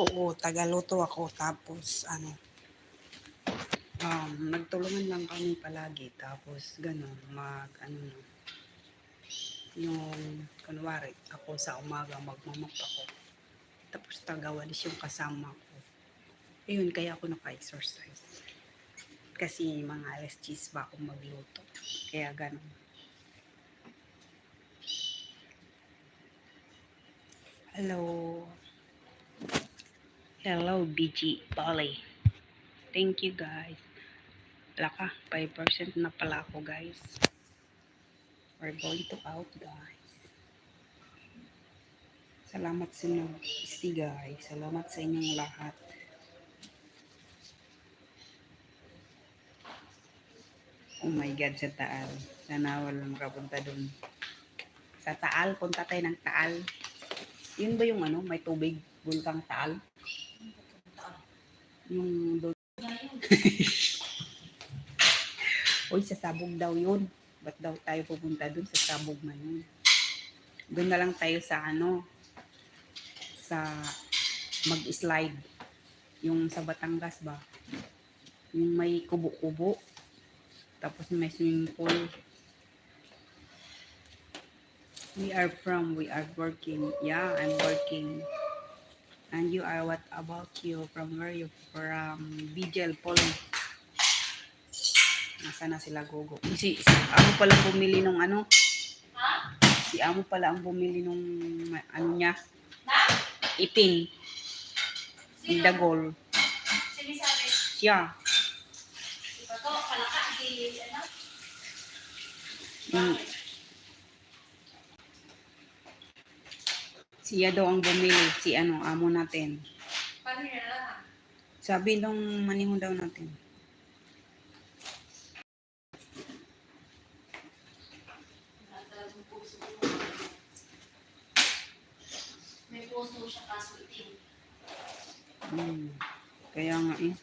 Oo, tagaluto ako tapos nagtulungan lang kami palagi tapos gano'n yung kunwari ako sa umaga magmamap ako tapos tagawalis yung kasama ko. Ayun, kaya ako naka-exercise. Kasi mga alas 10 ba ako magluto. Kaya gano'n. Hello. Hello, BG Bali. Thank you, guys. Wala ka, 5% na pala ako, guys. We're going to out, guys. Salamat sa inyo, guys. Salamat sa inyong lahat. Oh my God, sa Taal. Sana wala makapunta dun. Sa Taal, punta tayo ng Taal. Yun ba yung may tubig? Bulkang Taal? Yung doon. Uy, sa sabog daw yun. Ba't daw tayo pupunta dun sa sabog na yun? Doon na lang tayo sa sa mag-slide. Yung sa Batangas ba? Yung may kubo-kubo. Tapos may swimming pool. We are working. Yeah, I'm working. And you are, what about you? From where you? From Vigil, Poland. Nasaan na sila, Gogo? Si Amo pala bumili nung Si Amo pala ang bumili nung niya. Ipin. Yung dagol. Siya. Siya daw ang bumili. Si amo natin. Paano niya lang? Sabi nung manihon daw natin. May puso siya kaso itim. Kaya nga eh.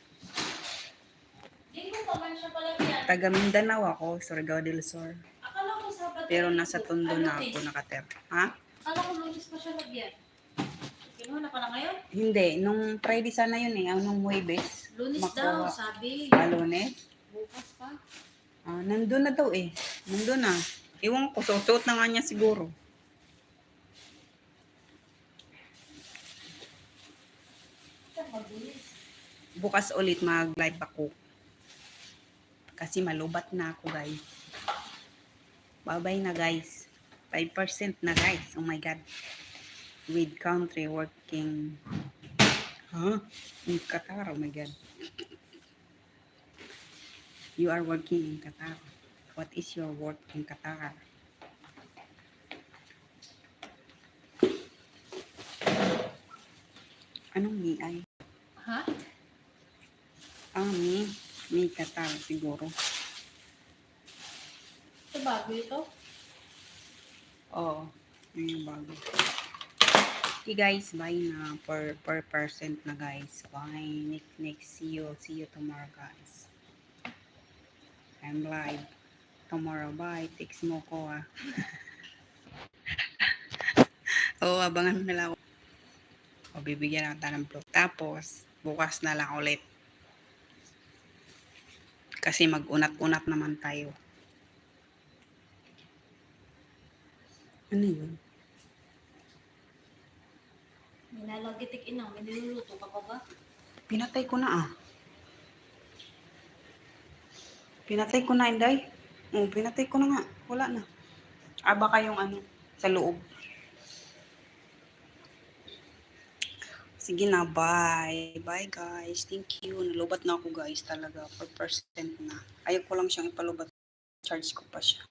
Hindi ko pa man siya palagyan. Taga Mindanao ako, Surigao del Sur. Akala ko Sabado. Pero nasa Tondo na ako nakatira. Ha? Akala ko Lunes pa siya lagyan. Kinuha na pala ngayon? Hindi, nung Friday sana yun eh, nung Huwebes. Lunes daw, sabi. Lunes? Bukas pa. Nandun na daw eh. Nandun na. Iwan ko, suot na nga niya siguro. Bukas ulit mag-live ako. Kasi malubat na ako, guys. Bye-bye na, guys. 5% na, guys. Oh my God. With country working. In Qatar, oh my God. You are working in Qatar. What is your work in Qatar? Anong mi ay? Ha? Mi Qatar siguro. Ito bago ito? Oo. Yung bago. Okay guys, bye na. Per percent na guys. Bye. Next. See you tomorrow guys. I'm live tomorrow. Bye. Text mo ko Oo, abangan mo na lang ako. Bibigyan lang tayo ng vlog. Tapos, bukas na lang ulit. Kasi mag-unat-unat naman tayo. Ano yun? Minalagitik inang, may niluluto ka pa ba? Pinatay ko na Pinatay ko na, Inday. Pinatay ko na nga. Wala na. Baka yung sa loob. Sige na, bye. Bye guys. Thank you. Nalubat na ako guys talaga. 4% na. Ayaw ko lang siyang ipalubat. Charge ko pa siya.